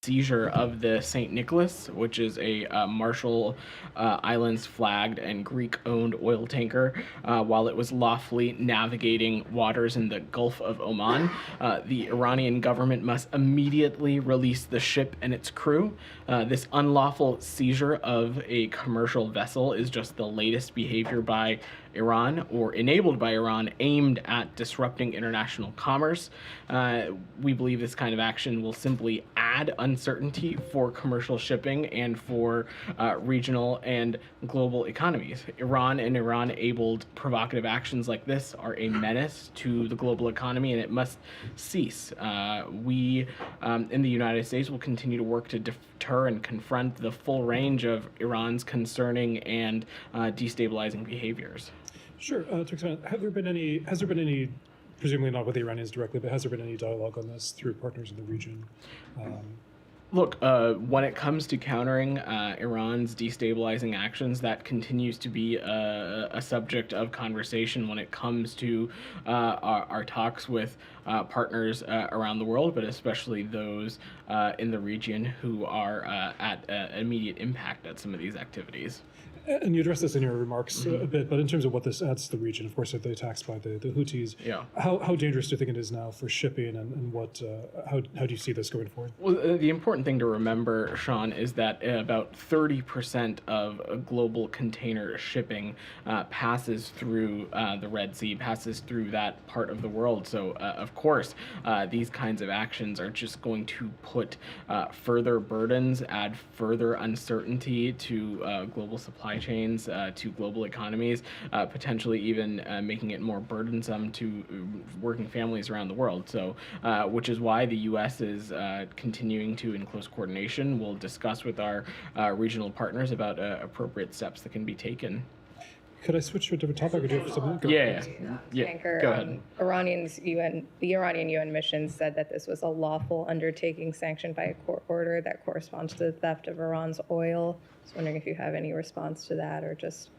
seizure of the St. Nicholas, which is a Marshall Islands flagged and Greek-owned oil tanker, while it was lawfully navigating waters in the Gulf of Oman. The Iranian government must immediately release the ship and its crew. This unlawful seizure of a commercial vessel is just the latest behavior by Iran, or enabled by Iran, aimed at disrupting international commerce. We believe this kind of action will simply add uncertainty for commercial shipping and for regional and global economies. Iran and Iran-abled provocative actions like this are a menace to the global economy, and it must cease. We in the United States will continue to work to deter and confront the full range of Iran's concerning and destabilizing behaviors. Sure. To expand, has there been any, presumably not with the Iranians directly, but has there been any dialogue on this through partners in the region? Look, when it comes to countering Iran's destabilizing actions, that continues to be a subject of conversation when it comes to our talks with partners around the world, but especially those in the region who are at immediate impact at some of these activities. And you addressed this in your remarks a bit, but in terms of what this adds to the region, of course, the attacks by the Houthis, Yeah. How dangerous do you think it is now for shipping, and what how do you see this going forward? Well, the important thing to remember, Sean, is that about 30% of global container shipping passes through the Red Sea, passes through that part of the world. So, of course, these kinds of actions are just going to put further burdens, add further uncertainty to global supply chains, to global economies, potentially even making it more burdensome to working families around the world. So, which is why the U.S. is continuing to, in close coordination, we'll discuss with our regional partners about appropriate steps that can be taken. Could I switch to a different topic, or do you have something? Yeah. Tanker, Go ahead. The Iranian UN mission said that this was a lawful undertaking sanctioned by a court order that corresponds to the theft of Iran's oil. I was wondering if you have any response to that, or just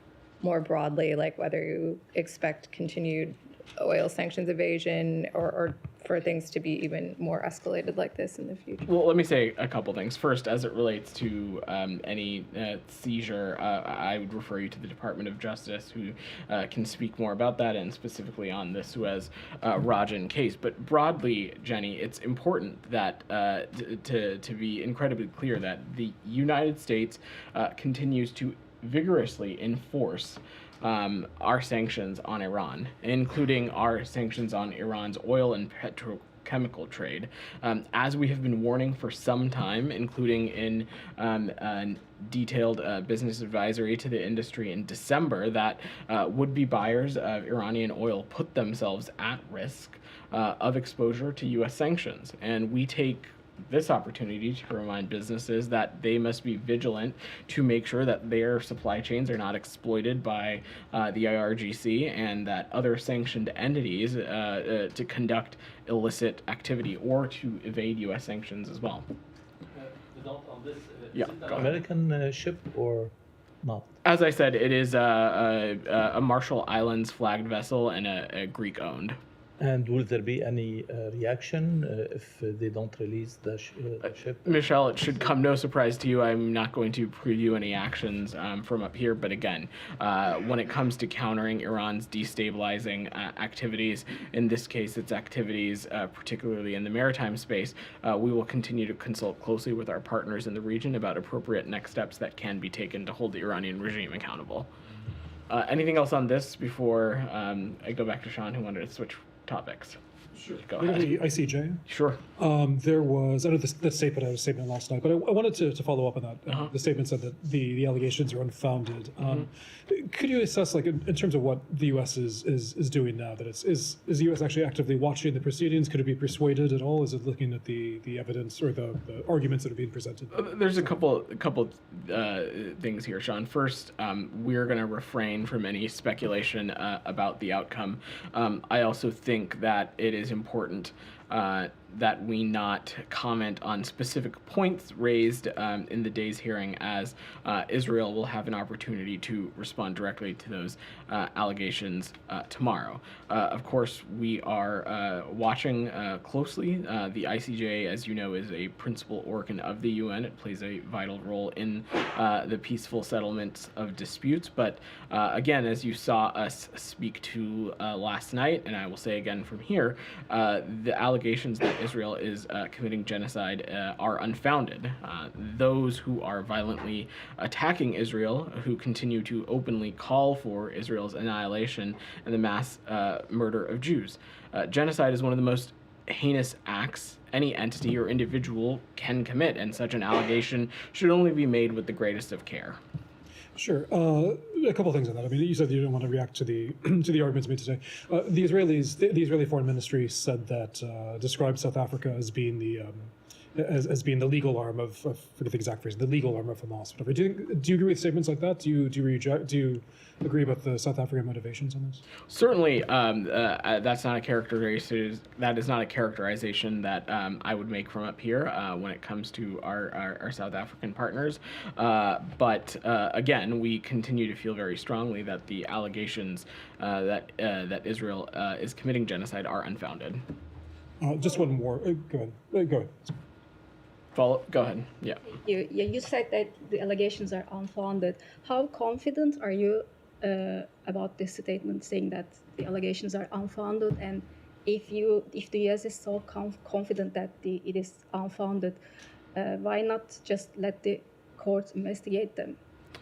more broadly, like whether you expect continued oil sanctions evasion, or for things to be even more escalated like this in the future. Well, let me say a couple things. First, as it relates to any seizure, I would refer you to the Department of Justice, who can speak more about that, and specifically on the Suez Rajan case. But broadly, Jenny, it's important that to be incredibly clear that the United States continues to vigorously enforce our sanctions on Iran, including our sanctions on Iran's oil and petrochemical trade. As we have been warning for some time, including in a detailed business advisory to the industry in December, that would-be buyers of Iranian oil put themselves at risk of exposure to U.S. sanctions. And we take this opportunity to remind businesses that they must be vigilant to make sure that their supply chains are not exploited by the IRGC and that other sanctioned entities to conduct illicit activity or to evade U.S. sanctions as well. On this, Yeah, is it go an ahead. American ship or not? As I said, it is a Marshall Islands flagged vessel and a Greek-owned. And will there be any reaction if they don't release the ship? Michelle, it should come no surprise to you. I'm not going to preview any actions from up here. But again, when it comes to countering Iran's destabilizing activities, in this case, its activities, particularly in the maritime space, we will continue to consult closely with our partners in the region about appropriate next steps that can be taken to hold the Iranian regime accountable. Anything else on this before I go back to Sean, who wanted to switch topics? Sure. Go Maybe ahead. the ICJ. Sure. There was, I know that statement, I had a statement last night, but I wanted to follow up on that. The statement said that the allegations are unfounded. Could you assess, like, in terms of what the U.S. is doing now, that is the U.S. actually actively watching the proceedings? Could it be persuaded at all? Is it looking at the evidence or the arguments that are being presented? There's a couple things here, Sean. First, we're going to refrain from any speculation about the outcome. I also think that it is important that we not comment on specific points raised in the day's hearing, as Israel will have an opportunity to respond directly to those allegations tomorrow. Of course, we are watching closely. The ICJ, as you know, is a principal organ of the UN. It plays a vital role in the peaceful settlements of disputes. But again, as you saw us speak to last night, and I will say again from here, the allegations that Israel is committing genocide are unfounded. Those who are violently attacking Israel, who continue to openly call for Israel's annihilation and the mass murder of Jews. Genocide is one of the most heinous acts any entity or individual can commit, and such an allegation should only be made with the greatest of care. Sure. A couple of things on that. I mean, you said you didn't want to react to the to the arguments made today. The Israeli Foreign Ministry said that described South Africa as being the as being the legal arm of I forget the exact phrase, the legal arm of Hamas. Whatever. Do you agree with statements like that? Do you agree about the South African motivations on this? Certainly, that's not a characterization. That is not a characterization that I would make from up here when it comes to our South African partners. But again, we continue to feel very strongly that the allegations that Israel is committing genocide are unfounded. Just one more. Go ahead. Go ahead. Go ahead. Yeah. You said that the allegations are unfounded. How confident are you about this statement, saying that the allegations are unfounded? And if the U.S. is so confident that it is unfounded, why not just let the courts investigate them?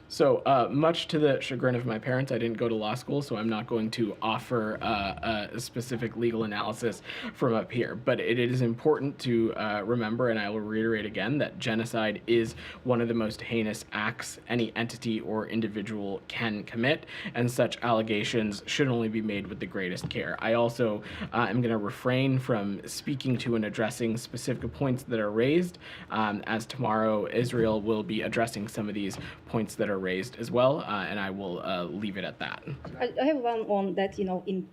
So, much to the chagrin of my parents, I didn't go to law school, so I'm not going to offer a specific legal analysis from up here. But it is important to remember, and I will reiterate again, that genocide is one of the most heinous acts any entity or individual can commit, and such allegations should only be made with the greatest care. I also am going to refrain from speaking to and addressing specific points that are raised, as tomorrow Israel will be addressing some of these points that are raised as well, and I will leave it at that. I have one on that, in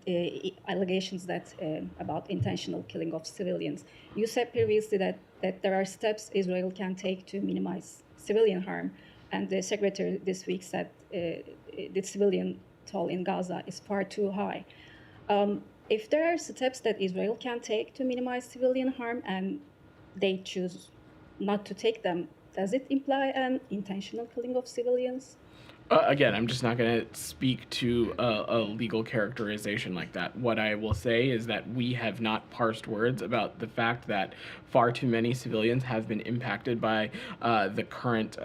allegations that about intentional killing of civilians. You said previously that there are steps Israel can take to minimize civilian harm, and the secretary this week said the civilian toll in Gaza is far too high. If there are steps that Israel can take to minimize civilian harm and they choose not to take them, does it imply an intentional killing of civilians? Again, I'm just not going to speak to a legal characterization like that. What I will say is that we have not parsed words about the fact that far too many civilians have been impacted by the current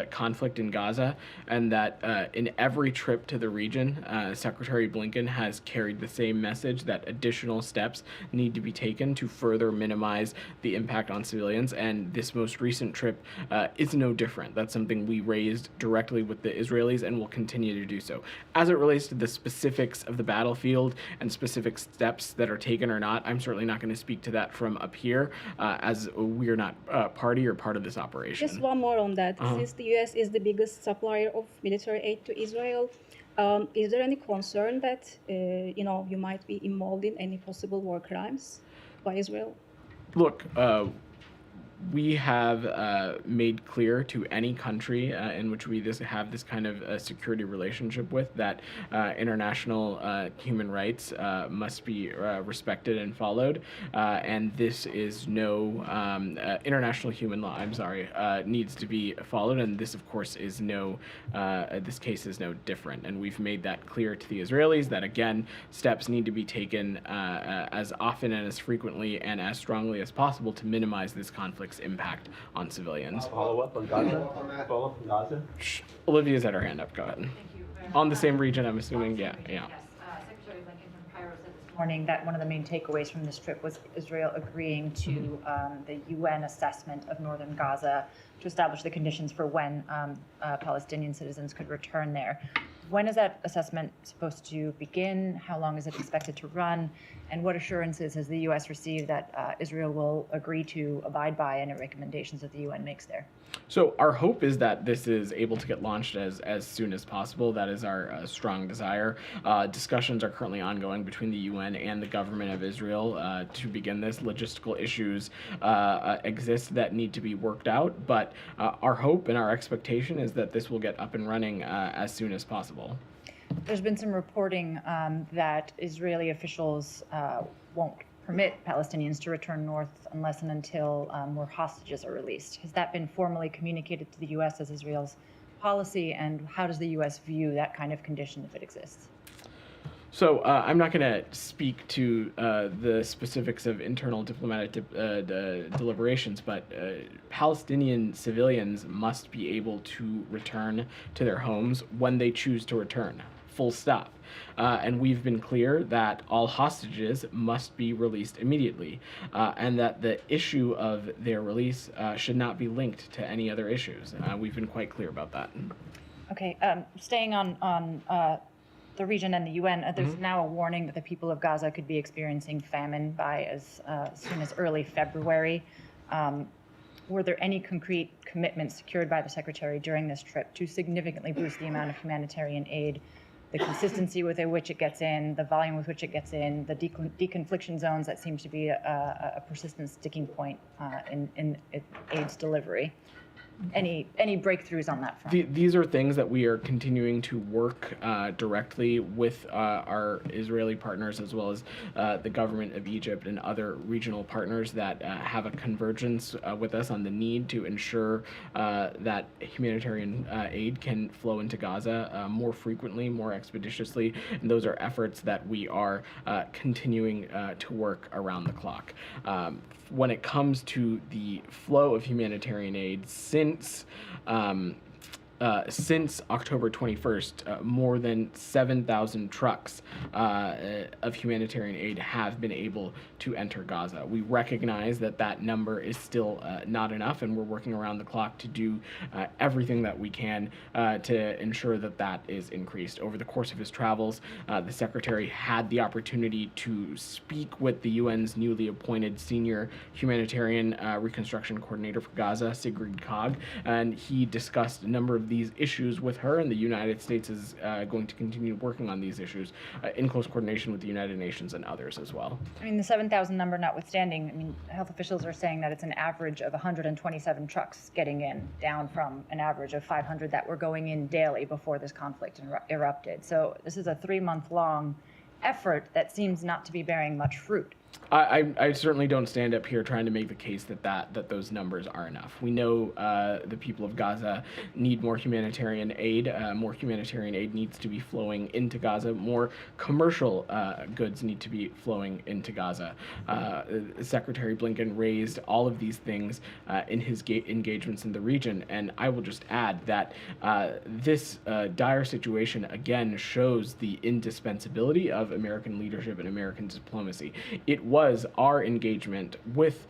conflict in Gaza, and that in every trip to the region, Secretary Blinken has carried the same message that additional steps need to be taken to further minimize the impact on civilians, and this most recent trip is no different. That's something we raised directly with the Israelis and will continue to do so. As it relates to the specifics of the battlefield and specific steps that are taken or not, I'm certainly not going to speak to that from up here, as we're not party or part of this operation. Just one more on that. Since the U.S. is the biggest supplier of military aid to Israel, is there any concern that you might be involved in any possible war crimes by Israel? Look, we have made clear to any country in which we have this kind of security relationship with that international human rights must be respected and followed, and this is no international human law. Needs to be followed, and this, of course, is this case is no different. And we've made that clear to the Israelis that again, steps need to be taken as often and as frequently and as strongly as possible to minimize this conflict's impact on civilians. Follow up on Gaza? Olivia's had her hand up. Go ahead. On the same region, I'm assuming. Yeah. Yes. Secretary Blinken from Cairo said this morning that one of the main takeaways from this trip was Israel agreeing to the UN assessment of northern Gaza to establish the conditions for when Palestinian citizens could return there. When is that assessment supposed to begin? How long is it expected to run? And what assurances has the U.S. received that Israel will agree to abide by any recommendations that the UN makes there? So our hope is that this is able to get launched as soon as possible. That is our strong desire. Discussions are currently ongoing between the UN and the government of Israel to begin this. Logistical issues exist that need to be worked out, but our hope and our expectation is that this will get up and running as soon as possible. There's been some reporting that Israeli officials won't permit Palestinians to return north unless and until more hostages are released. Has that been formally communicated to the U.S. as Israel's policy, and how does the U.S. view that kind of condition if it exists? So I'm not going to speak to the specifics of internal diplomatic deliberations, but Palestinian civilians must be able to return to their homes when they choose to return. Full stop. And we've been clear that all hostages must be released immediately, and that the issue of their release should not be linked to any other issues. We've been quite clear about that. Okay, staying on the region and the UN, there's now a warning that the people of Gaza could be experiencing famine by as soon as early February. Were there any concrete commitments secured by the Secretary during this trip to significantly boost the amount of humanitarian aid, the consistency with which it gets in, the volume with which it gets in, the deconfliction zones that seems to be a persistent sticking point in aid's delivery? Any breakthroughs on that front? These are things that we are continuing to work directly with our Israeli partners, as well as the government of Egypt and other regional partners that have a convergence with us on the need to ensure that humanitarian aid can flow into Gaza more frequently, more expeditiously. And those are efforts that we are continuing to work around the clock. When it comes to the flow of humanitarian aid, since October 21st, more than 7,000 trucks of humanitarian aid have been able to enter Gaza. We recognize that that number is still not enough, and we're working around the clock to do everything that we can to ensure that that is increased. Over the course of his travels, the Secretary had the opportunity to speak with the UN's newly appointed senior humanitarian reconstruction coordinator for Gaza, Sigrid Kaag, and he discussed a number of these issues with her, and the United States is going to continue working on these issues in close coordination with the United Nations and others as well. I mean, the 7,000 number notwithstanding, I mean, health officials are saying that it's an average of 127 trucks getting in, down from an average of 500 that were going in daily before this conflict erupted. So this is a 3-month-long effort that seems not to be bearing much fruit. I certainly don't stand up here trying to make the case that those numbers are enough. We know the people of Gaza need more humanitarian aid. More humanitarian aid needs to be flowing into Gaza. More commercial goods need to be flowing into Gaza. Secretary Blinken raised all of these things in his engagements in the region, and I will just add that this dire situation again shows the indispensability of American leadership and American diplomacy. It was our engagement with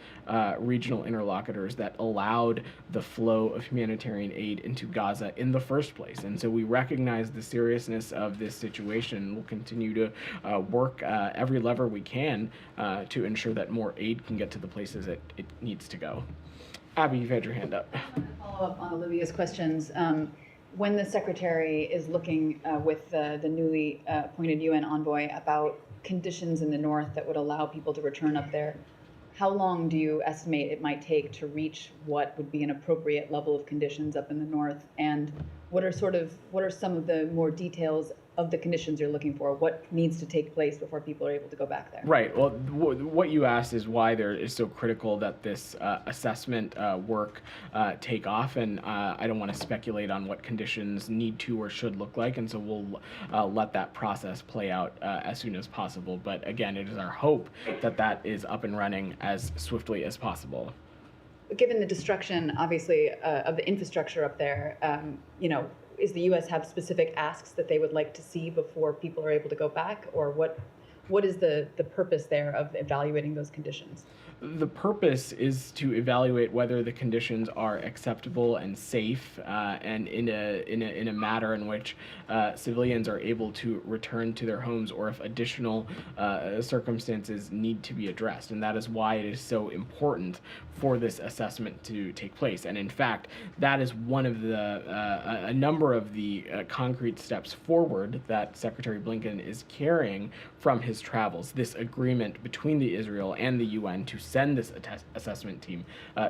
regional interlocutors that allowed the flow of humanitarian aid into Gaza in the first place. And so we recognize the seriousness of this situation, and we'll continue to work every lever we can to ensure that more aid can get to the places it needs to go. Abby, you've had your hand up. I want to follow up on Olivia's questions. When the Secretary is looking with the newly appointed UN envoy about conditions in the north that would allow people to return up there, how long do you estimate it might take to reach what would be an appropriate level of conditions up in the north? And what are some of the more details of the conditions you're looking for? What needs to take place before people are able to go back there? Right. Well, what you asked is why there is so critical that this assessment work take off, and I don't want to speculate on what conditions need to or should look like, and so we'll let that process play out as soon as possible. But again, it is our hope that that is up and running as swiftly as possible. Given the destruction, obviously, of the infrastructure up there, is the U.S. have specific asks that they would like to see before people are able to go back, or what is the purpose there of evaluating those conditions? The purpose is to evaluate whether the conditions are acceptable and safe, and in a matter in which civilians are able to return to their homes, or if additional circumstances need to be addressed. And that is why it is so important for this assessment to take place. And in fact, that is one of the a number of the concrete steps forward that Secretary Blinken is carrying from his travels. This agreement between the Israel and the UN to send this assessment team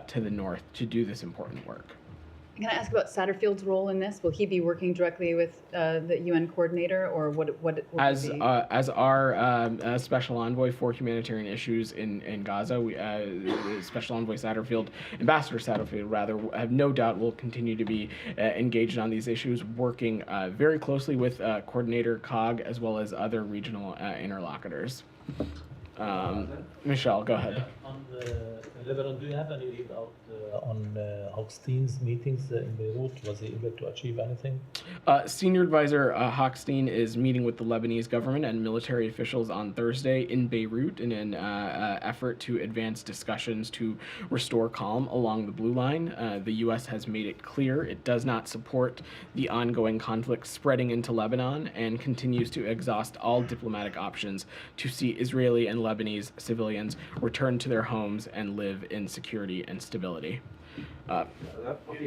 to the north to do this important work. Can I ask about Satterfield's role in this? Will he be working directly with the UN coordinator, or what As be? as our special envoy for humanitarian issues in Gaza, we Special Envoy Satterfield, Ambassador Satterfield rather, have no doubt will continue to be engaged on these issues, working very closely with Coordinator COG as well as other regional interlocutors. Michelle, go ahead. On Lebanon, do you have any readout on Hochstein's meetings in Beirut? Was he able to achieve anything? Senior Advisor Hochstein is meeting with the Lebanese government and military officials on Thursday in Beirut in an effort to advance discussions to restore calm along the Blue Line. The U.S. has made it clear it does not support the ongoing conflict spreading into Lebanon and continues to exhaust all diplomatic options to see Israeli and Lebanese civilians return to their homes and live in security and stability. Go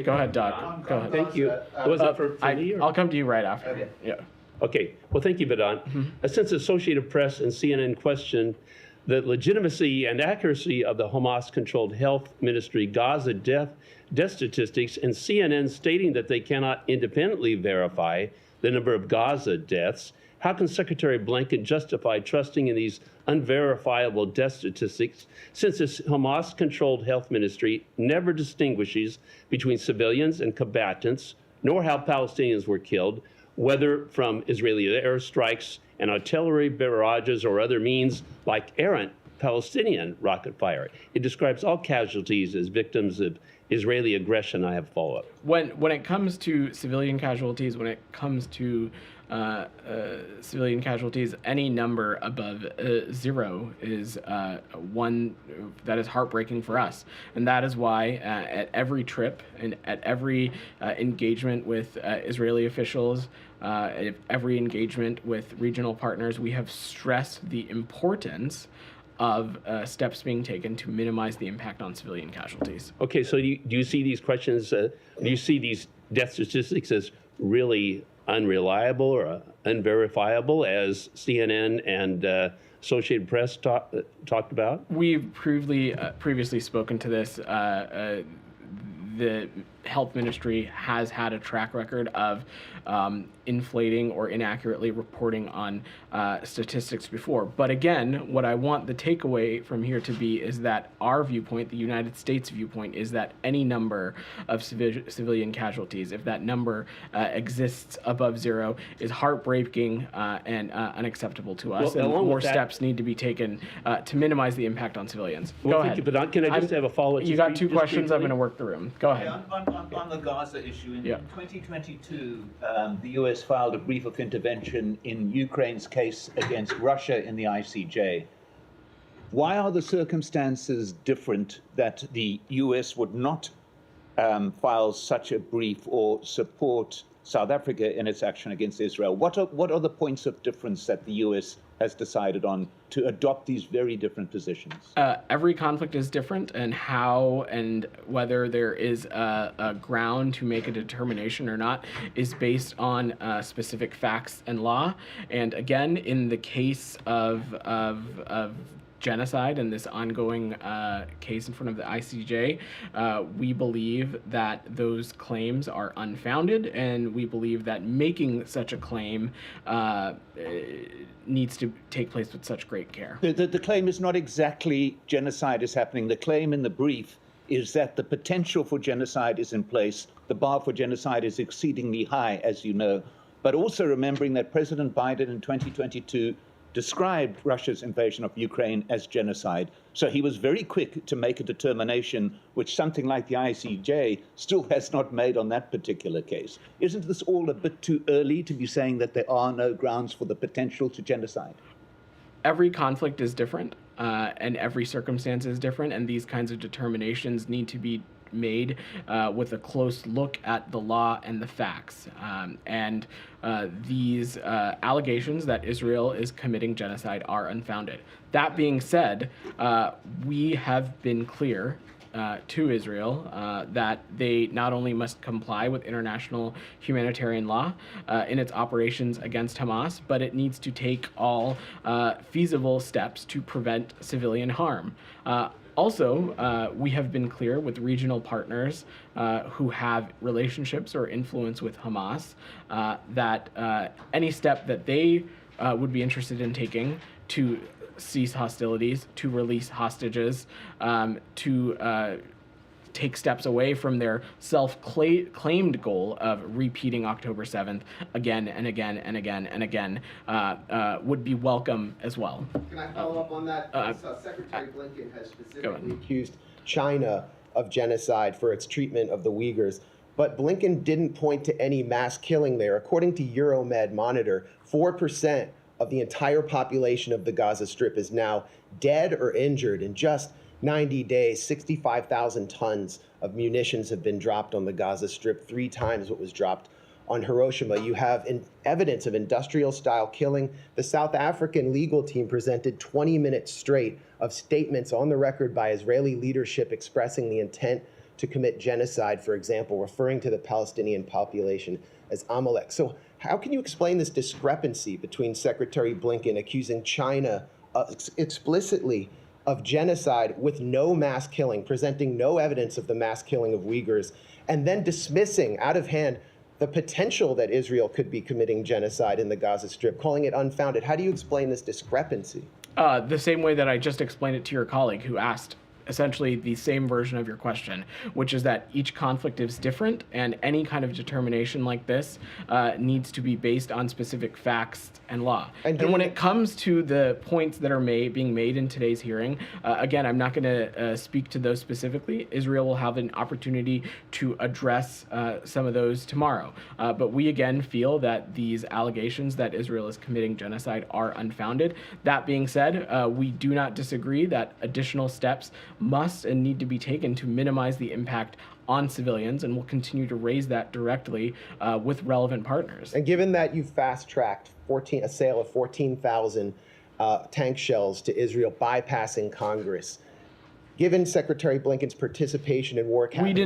ahead, Doug. Go ahead. Thank you. Was it for me? Or? I'll come to you right after. Okay. Yeah. Okay. Well, thank you, Vedant. Since Associated Press and CNN questioned the legitimacy and accuracy of the Hamas-controlled health ministry Gaza death statistics, and CNN stating that they cannot independently verify the number of Gaza deaths, how can Secretary Blinken justify trusting in these unverifiable death statistics, since this Hamas-controlled health ministry never distinguishes between civilians and combatants, nor how Palestinians were killed, whether from Israeli airstrikes and artillery barrages or other means like errant Palestinian rocket fire? It describes all casualties as victims of Israeli aggression. I have follow-up. When it comes to civilian casualties, when it comes to civilian casualties, any number above 0 is one that is heartbreaking for us. And that is why at every trip and at every engagement with Israeli officials, at every engagement with regional partners, we have stressed the importance of steps being taken to minimize the impact on civilian casualties. Okay, so do you see these questions, do you see these death statistics as really unreliable or unverifiable, as CNN and Associated Press talked about? We've previously spoken to this. The health ministry has had a track record of inflating or inaccurately reporting on statistics before. But again, what I want the takeaway from here to be is that our viewpoint, the United States viewpoint, is that any number of civilian casualties, if that number exists above 0, is heartbreaking and unacceptable to us. Well, and more that, steps need to be taken to minimize the impact on civilians. Well, Go ahead. Thank you, but can I just have a follow-up? You got 2 questions. I'm briefly? going to work the room. Go ahead. On the Gaza issue, in Yeah. 2022, the US filed a brief of intervention in Ukraine's case against Russia in the ICJ. Why are the circumstances different that the US would not file such a brief or support South Africa in its action against Israel? What are the points of difference that the US has decided on to adopt these very different positions? Every conflict is different, and how and whether there is a ground to make a determination or not is based on specific facts and law. And again, in the case of genocide and this ongoing case in front of the ICJ, we believe that those claims are unfounded, and we believe that making such a claim needs to take place with such great care. The claim is not exactly genocide is happening. The claim in the brief is that the potential for genocide is in place. The bar for genocide is exceedingly high, as you know. But also remembering that President Biden in 2022 described Russia's invasion of Ukraine as genocide. So he was very quick to make a determination, which something like the ICJ still has not made on that particular case. Isn't this all a bit too early to be saying that there are no grounds for the potential to genocide? Every conflict is different, and every circumstance is different, and these kinds of determinations need to be made with a close look at the law and the facts. And these allegations that Israel is committing genocide are unfounded. That being said, we have been clear to Israel that they not only must comply with international humanitarian law in its operations against Hamas, but it needs to take all feasible steps to prevent civilian harm. Also, we have been clear with regional partners who have relationships or influence with Hamas that any step that they would be interested in taking to cease hostilities, to release hostages, to take steps away from their self-claimed goal of repeating October 7th again and again and again and again would be welcome as well. Can I follow up on that? Secretary Blinken has specifically accused China of genocide for its treatment of the Uyghurs. But Blinken didn't point to any mass killing there. According to Euromed Monitor, 4% of the entire population of the Gaza Strip is now dead or injured. In just 90 days, 65,000 tons of munitions have been dropped on the Gaza Strip, 3 times what was dropped on Hiroshima. You have evidence of industrial-style killing. The South African legal team presented 20 minutes straight of statements on the record by Israeli leadership expressing the intent to commit genocide, for example, referring to the Palestinian population as Amalek. So how can you explain this discrepancy between Secretary Blinken accusing China explicitly of genocide with no mass killing, presenting no evidence of the mass killing of Uyghurs, and then dismissing out of hand the potential that Israel could be committing genocide in the Gaza Strip, calling it unfounded? How do you explain this discrepancy? The same way that I just explained it to your colleague who asked essentially the same version of your question, which is that each conflict is different, and any kind of determination like this needs to be based on specific facts and law. And when it comes to the points that are being made in today's hearing, again, I'm not going to speak to those specifically. Israel will have an opportunity to address some of those tomorrow. But we again feel that these allegations that Israel is committing genocide are unfounded. That being said, we do not disagree that additional steps must and need to be taken to minimize the impact on civilians, and we'll continue to raise that directly with relevant partners. And given that you fast-tracked a sale of 14,000 tank shells to Israel, bypassing Congress, given Secretary Blinken's participation in war cabinet meetings...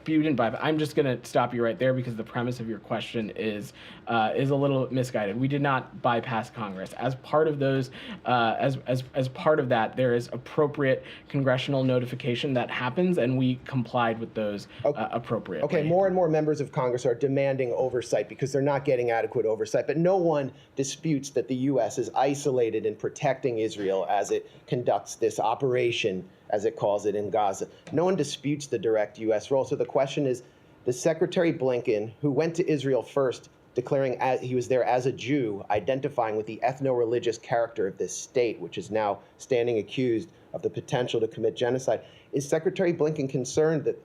You didn't bypass. I'm just going to stop you right there because the premise of your question is a little misguided. We did not bypass Congress. As part of those, as part of that, there is appropriate congressional notification that happens, and we complied with those appropriately. Okay, more and more members of Congress are demanding oversight because they're not getting adequate oversight. But no one disputes that the U.S. is isolated in protecting Israel as it conducts this operation, as it calls it, in Gaza. No one disputes the direct U.S. role. So the question is, does Secretary Blinken, who went to Israel first, declaring he was there as a Jew, identifying with the ethno-religious character of this state, which is now standing accused of the potential to commit genocide, is Secretary Blinken concerned that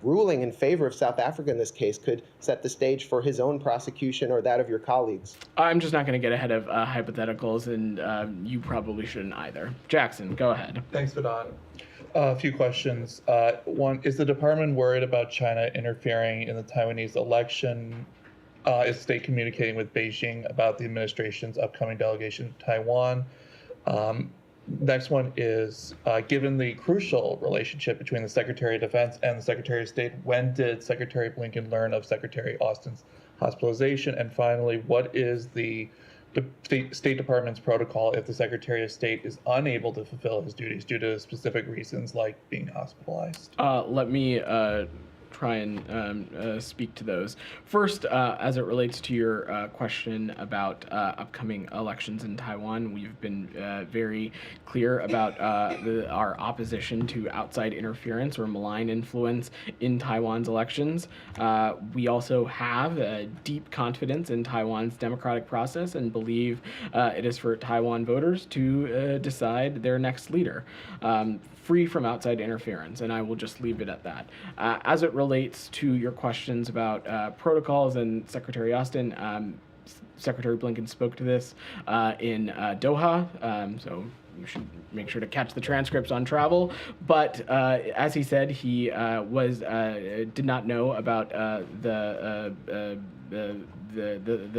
ruling in favor of South Africa in this case could set the stage for his own prosecution or that of your colleagues? I'm just not going to get ahead of hypotheticals, and you probably shouldn't either. Jackson, go ahead. Thanks, Vedant. A few questions. One, is the department worried about China interfering in the Taiwanese election? Is the state communicating with Beijing about the administration's upcoming delegation to Taiwan? Next one is, given the crucial relationship between the Secretary of Defense and the Secretary of State, when did Secretary Blinken learn of Secretary Austin's hospitalization? And finally, what is the State Department's protocol if the Secretary of State is unable to fulfill his duties due to specific reasons like being hospitalized? Let me try and speak to those. First, as it relates to your question about upcoming elections in Taiwan, we've been very clear about our opposition to outside interference or malign influence in Taiwan's elections. We also have deep confidence in Taiwan's democratic process and believe it is for Taiwan voters to decide their next leader, free from outside interference, and I will just leave it at that. As it relates to your questions about protocols and Secretary Austin, Secretary Blinken spoke to this in Doha, so you should make sure to catch the transcripts on travel. But as he said, he did not know about the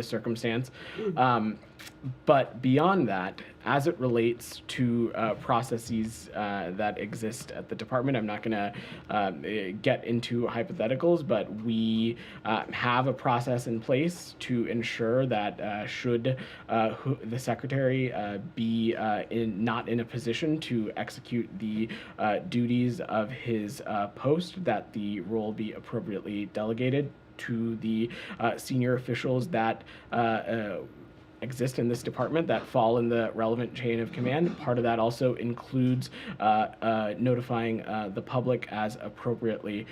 circumstance. But beyond that, as it relates to processes that exist at the department, I'm not going to get into hypotheticals, but we have a process in place to ensure that should the secretary be not in a position to execute the duties of his post, that the role be appropriately delegated to the senior officials that exist in this department that fall in the relevant chain of command. Part of that also includes notifying the public as appropriately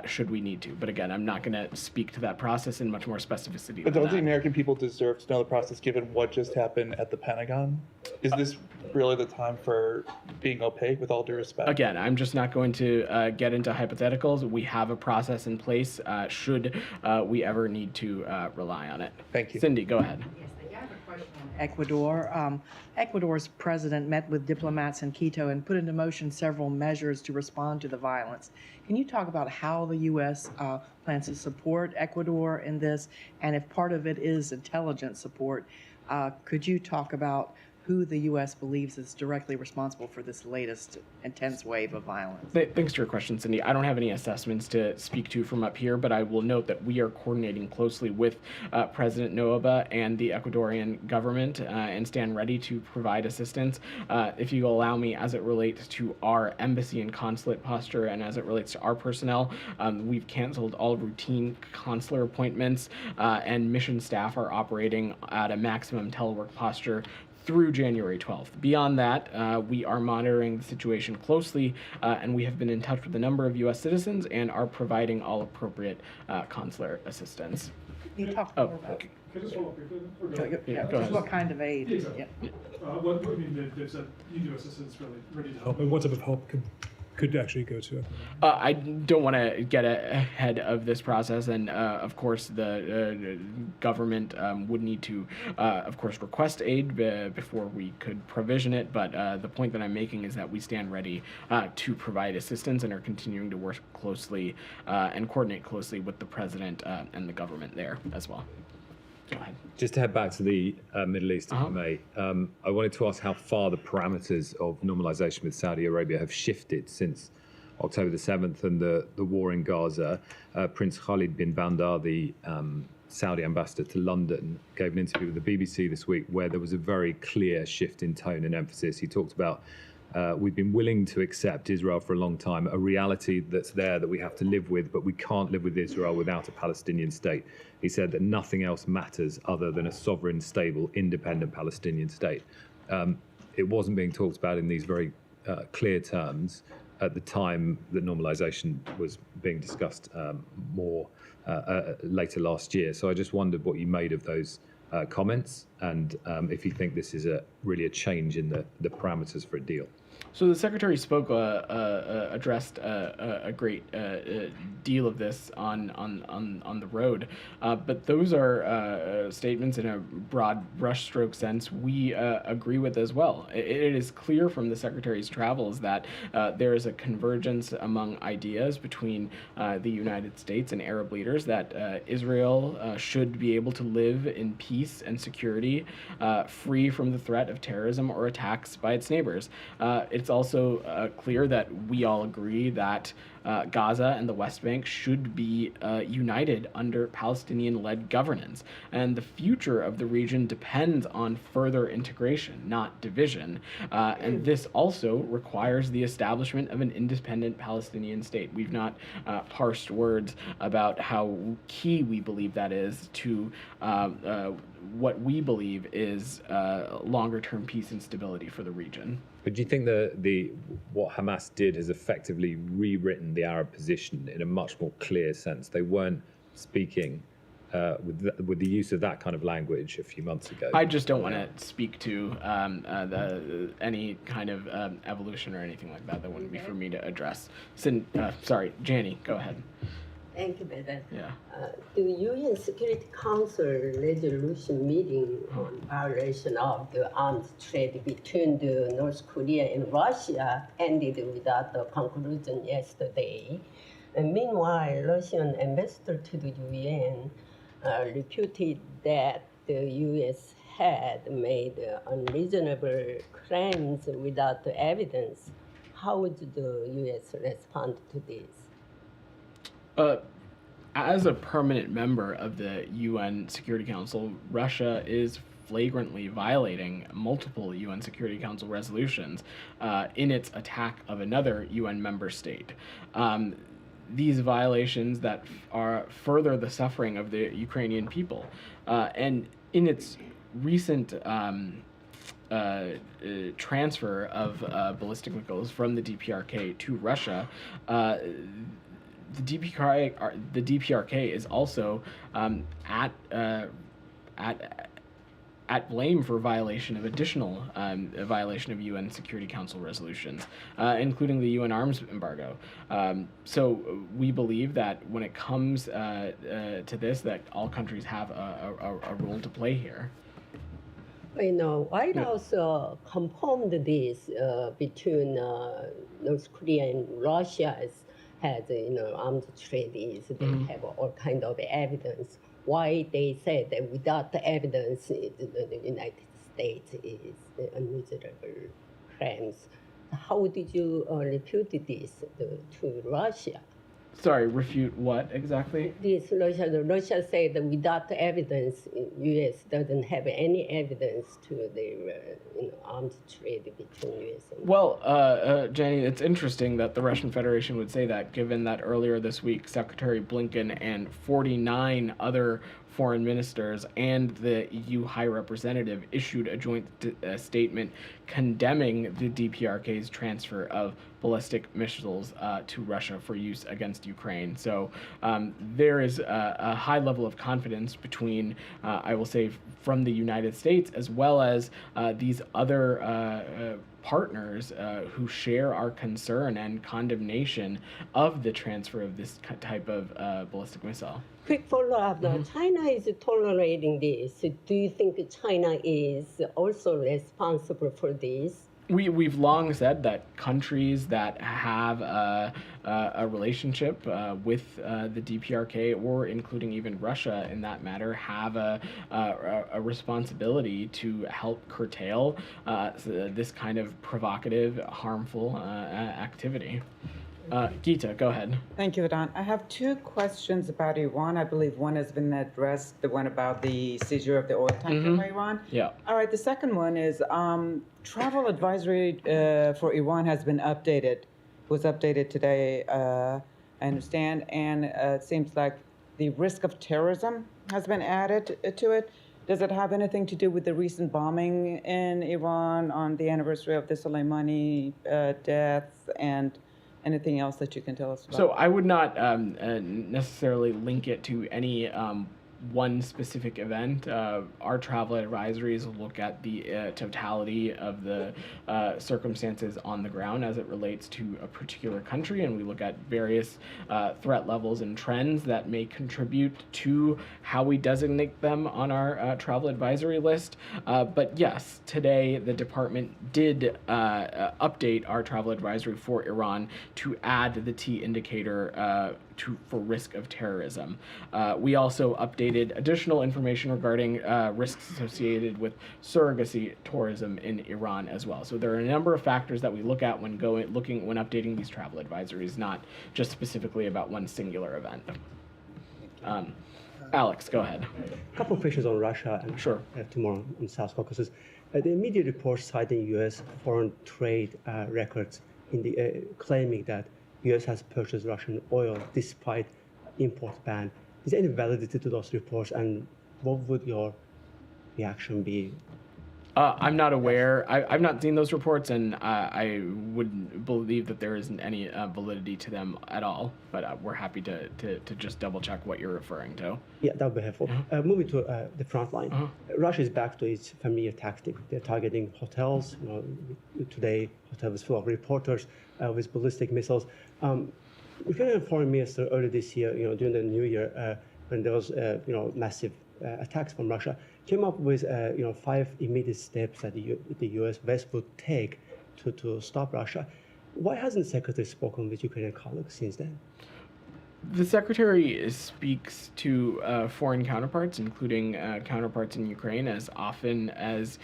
should we need to. But again, I'm not going to speak to that process in much more specificity. But don't the American people deserve to know the process given what just happened at the Pentagon? Is this really the time for being opaque, with all due respect? Again, I'm just not going to get into hypotheticals. We have a process in place should we ever need to rely on it. Thank you. Cindy, go ahead. Ecuador. Ecuador's president met with diplomats in Quito and put into motion several measures to respond to the violence. Can you talk about how the U.S. Plans to support Ecuador in this? And if part of it is intelligence support, could you talk about who the U.S. believes is directly responsible for this latest intense wave of violence? Thanks for your question, Cindy. I don't have any assessments to speak to from up here, but I will note that we are coordinating closely with President Noboa and the Ecuadorian government and stand ready to provide assistance. If you allow me, as it relates to our embassy and consulate posture and as it relates to our personnel, we've canceled all routine consular appointments and mission staff are operating at a maximum telework posture through January 12th. Beyond that, we are monitoring the situation closely, and we have been in touch with a number of U.S. citizens and are providing all appropriate consular assistance. Can you talk more about Can I just follow up briefly? Yeah, go just ahead. what kind of aid? Exactly. What I mean, they've said U.S. assistance ready to help, and what type of help could actually go to it? I don't want to get ahead of this process, and of course the government would need to, of course, request aid before we could provision it. But the point that I'm making is that we stand ready to provide assistance and are continuing to work closely and coordinate closely with the president and the government there as well. Go ahead. Just to head back to the Middle East, if I may, I wanted to ask how far the parameters of normalization with Saudi Arabia have shifted since October the 7th and the war in Gaza. Prince Khalid bin Bandar, the Saudi ambassador to London, gave an interview with the BBC this week where there was a very clear shift in tone and emphasis. He talked about we've been willing to accept Israel for a long time, a reality that's there that we have to live with, but we can't live with Israel without a Palestinian state. He said that nothing else matters other than a sovereign, stable, independent Palestinian state. It wasn't being talked about in these very clear terms at the time that normalization was being discussed more later last year. So I just wondered what you made of those comments and if you think this is really a change in the parameters for a deal. So the Secretary spoke, addressed a great deal of this on the road, but those are statements in a broad brushstroke sense we agree with as well. It is clear from the Secretary's travels that there is a convergence among ideas between the United States and Arab leaders that Israel should be able to live in peace and security, free from the threat of terrorism or attacks by its neighbors. It's also clear that we all agree that Gaza and the West Bank should be united under Palestinian-led governance. And the future of the region depends on further integration, not division. And this also requires the establishment of an independent Palestinian state. We've not parsed words about how key we believe that is to what we believe is longer-term peace and stability for the region. But do you think what Hamas did has effectively rewritten the Arab position in a much more clear sense? They weren't speaking with the use of that kind of language a few months ago. I just don't want to speak to any kind of evolution or anything like that. That wouldn't be for me to address. Sorry, Janie, go ahead. Thank you, Madam. Yeah. The UN Security Council resolution meeting on violation of the arms trade between the North Korea and Russia ended without a conclusion yesterday. And meanwhile, Russian ambassador to the UN reputed that the U.S. had made unreasonable claims without evidence. How would the U.S. respond to this? As a permanent member of the UN Security Council, Russia is flagrantly violating multiple UN Security Council resolutions in its attack of another UN member state. These violations that are further the suffering of the Ukrainian people. And in its recent transfer of ballistic missiles from the DPRK to Russia, the DPRK is also at blame for violation of additional violation of UN Security Council resolutions, including the UN arms embargo. So we believe that when it comes to this, that all countries have a role to play here. You know, White House confirmed this between North Korea and Russia has arms trade is they have all kind of evidence. Why they said that without the evidence, the United States is unreasonable claims. How did you refute this to Russia? Sorry, refute what exactly? This Russia said that without the evidence, U.S. doesn't have any evidence to the arms trade between U.S. and Well, Jenny, it's interesting that the Russian Federation would say that, given that earlier this week, Secretary Blinken and 49 other foreign ministers and the EU High Representative issued a joint statement condemning the DPRK's transfer of ballistic missiles to Russia for use against Ukraine. So there is a high level of confidence between, I will say, from the United States as well as these other partners who share our concern and condemnation of the transfer of this type of ballistic missile. Quick follow-up, China is tolerating this. Do you think China is also responsible for this? We've long said that countries that have a relationship with the DPRK, or including even Russia in that matter, have a responsibility to help curtail this kind of provocative, harmful activity. Geeta, go ahead. Thank you, Vedant. I have two questions about Iran. I believe one has been addressed, the one about the seizure of the oil tanker by Iran. Yeah. All right, the second one is travel advisory for Iran has been updated, was updated today, I understand, and it seems like the risk of terrorism has been added to it. Does it have anything to do with the recent bombing in Iran on the anniversary of the Soleimani death, and anything else that you can tell us about? So I would not necessarily link it to any one specific event. Our travel advisories look at the totality of the circumstances on the ground as it relates to a particular country, and we look at various threat levels and trends that may contribute to how we designate them on our travel advisory list. But yes, today the department did update our travel advisory for Iran to add the T indicator for risk of terrorism. We also updated additional information regarding risks associated with surrogacy tourism in Iran as well. So there are a number of factors that we look at when updating these travel advisories, not just specifically about one singular event. Alex, go ahead. A couple of questions on Russia and tomorrow on South Caucasus. The media reports citing U.S. foreign trade records in the claiming that U.S. has purchased Russian oil despite import ban. Is there any validity to those reports, and what would your reaction be? I'm not aware. I've not seen those reports, and I wouldn't believe that there isn't any validity to them at all. But we're happy to just double check what you're referring to. Yeah, that would be helpful. Moving to the front line, Russia is back to its familiar tactic. They're targeting hotels. Today, hotel was full of reporters with ballistic missiles. Ukrainian foreign minister earlier this year, during the New Year, when there was, massive attacks from Russia, came up with, 5 immediate steps that the U.S. West would take to stop Russia. Why hasn't the secretary spoken with Ukrainian colleagues since then? The secretary speaks to foreign counterparts, including counterparts in Ukraine, as often as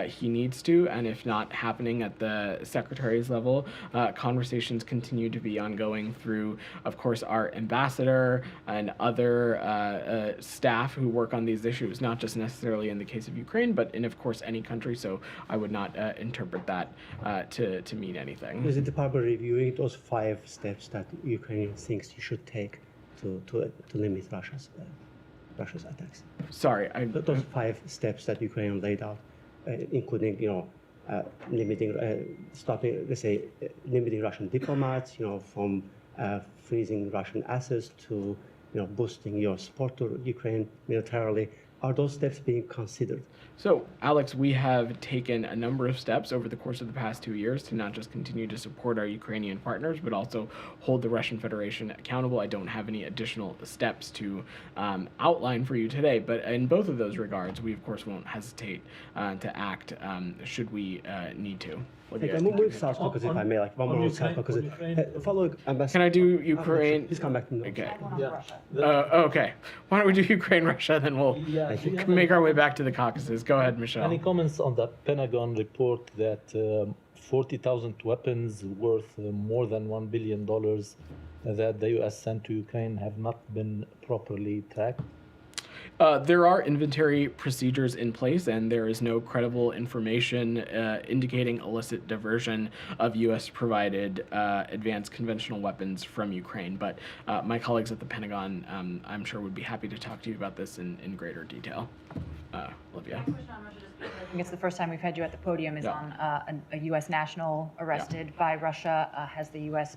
he needs to, and if not happening at the secretary's level, conversations continue to be ongoing through, of course, our ambassador and other staff who work on these issues, not just necessarily in the case of Ukraine, but in, of course, any country. So I would not interpret that to mean anything. Is the department reviewing those 5 steps that Ukraine thinks you should take to limit Russia's attacks? Sorry, those 5 steps that Ukraine laid out, including limiting, stopping, let's say, limiting Russian diplomats, from freezing Russian assets to boosting your support to Ukraine militarily. Are those steps being considered? So, Alex, we have taken a number of steps over the course of the past 2 years to not just continue to support our Ukrainian partners, but also hold the Russian Federation accountable. I don't have any additional steps to outline for you today, but in both of those regards, we, of course, won't hesitate to act should we need to. I'm move South Caucasus, if I may, like one more South Caucasus. Following Ambassador. Can I do Ukraine? Please come back to me. Okay. Okay. Why don't we do Ukraine, Russia, then we'll make our way back to the Caucasus. Go ahead, Michelle. Any comments on the Pentagon report that 40,000 weapons worth more than $1 billion that the U.S. sent to Ukraine have not been properly tracked? There are inventory procedures in place, and there is no credible information indicating illicit diversion of U.S.-provided advanced conventional weapons from Ukraine. But my colleagues at the Pentagon, I'm sure, would be happy to talk to you about this in greater detail. Olivia. I think it's the first time we've had you at the podium is on a U.S. national arrested by Russia. Has the U.S.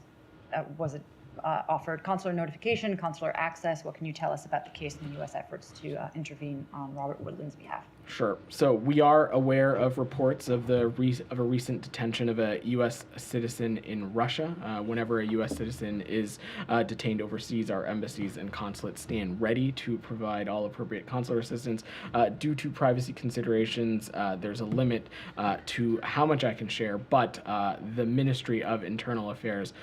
Offered consular notification, consular access? What can you tell us about the case and the U.S. efforts to intervene on Robert Woodland's behalf? Sure. So we are aware of reports of a recent detention of a U.S. citizen in Russia. Whenever a U.S. citizen is detained overseas, our embassies and consulates stand ready to provide all appropriate consular assistance. Due to privacy considerations, there's a limit to how much I can share, but the Ministry of Internal Affairs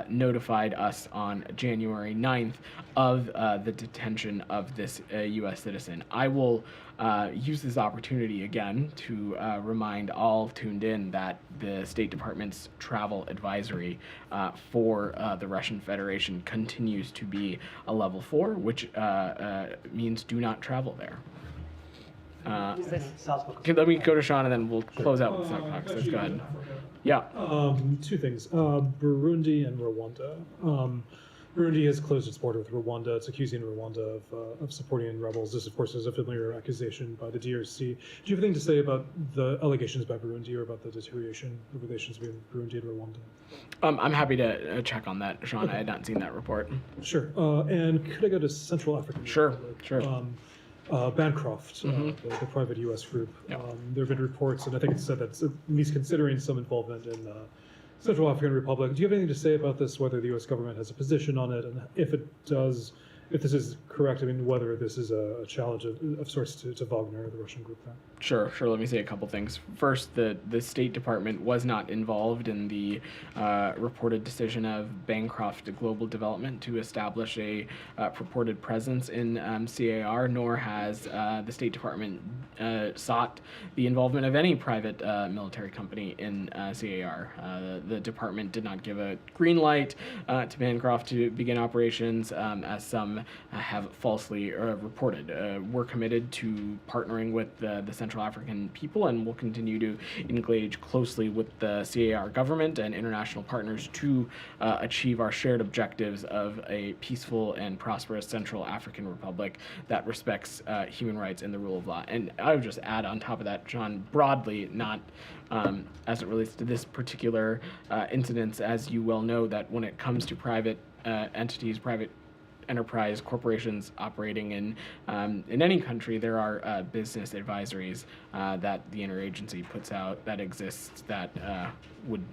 notified us on January 9th of the detention of this U.S. citizen. I will use this opportunity again to remind all tuned in that the State Department's travel advisory for the Russian Federation continues to be a level 4, which means do not travel there. Okay, let me go to Sean and then we'll close out with South Caucasus. Go ahead. Yeah. 2 things. Burundi and Rwanda. Burundi has closed its border with Rwanda. It's accusing Rwanda of supporting rebels. This, of course, is a familiar accusation by the DRC. Do you have anything to say about the allegations by Burundi or about the deterioration of relations between Burundi and Rwanda? I'm happy to check on that, Sean. I had not seen that report. Sure. And could I go to Central African Republic? Sure. Bancroft, the private U.S. group. There have been reports, and I think it's said that he's considering some involvement in Central African Republic. Do you have anything to say about this, whether the U.S. government has a position on it, and if it does, if this is correct, I mean, whether this is a challenge of sorts to Wagner, the Russian group there? Sure. Let me say a couple things. First, the State Department was not involved in the reported decision of Bancroft Global Development to establish a purported presence in CAR, nor has the State Department sought the involvement of any private military company in CAR. The department did not give a green light to Bancroft to begin operations, as some have falsely reported. We're committed to partnering with the Central African people, and will continue to engage closely with the CAR government and international partners to achieve our shared objectives of a peaceful and prosperous Central African Republic that respects human rights and the rule of law. And I would just add on top of that, John, broadly, not as it relates to this particular incident, as you well know, that when it comes to private entities, private enterprise corporations operating in any country, there are business advisories that the interagency puts out that exists that would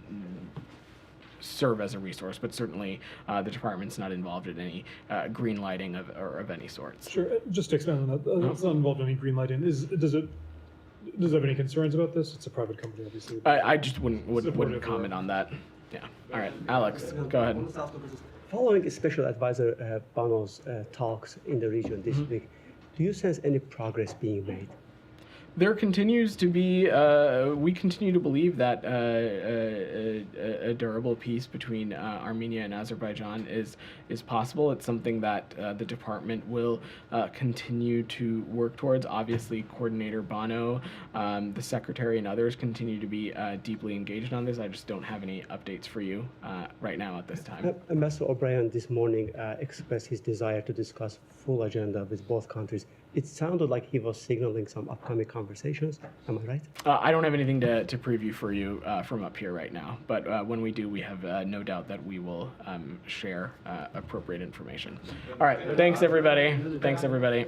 serve as a resource, but certainly the department's not involved in any green lighting of any sorts. Sure. Just to expand on that, it's not involved in any green lighting. Does it have any concerns about this? It's a private company, obviously. I just wouldn't comment on that. Yeah. All right, Alex, go ahead. Following Special Advisor Bono's talks in the region this week, do you sense any progress being made? There continues to be, we continue to believe that a durable peace between Armenia and Azerbaijan is possible. It's something that the department will continue to work towards. Obviously, Coordinator Bono, the Secretary, and others continue to be deeply engaged on this. I just don't have any updates for you right now at this time. Ambassador O'Brien this morning expressed his desire to discuss full agenda with both countries. It sounded like he was signaling some upcoming conversations. Am I right? I don't have anything to preview for you from up here right now, but when we do, we have no doubt that we will share appropriate information. All right, thanks everybody. Thanks everybody.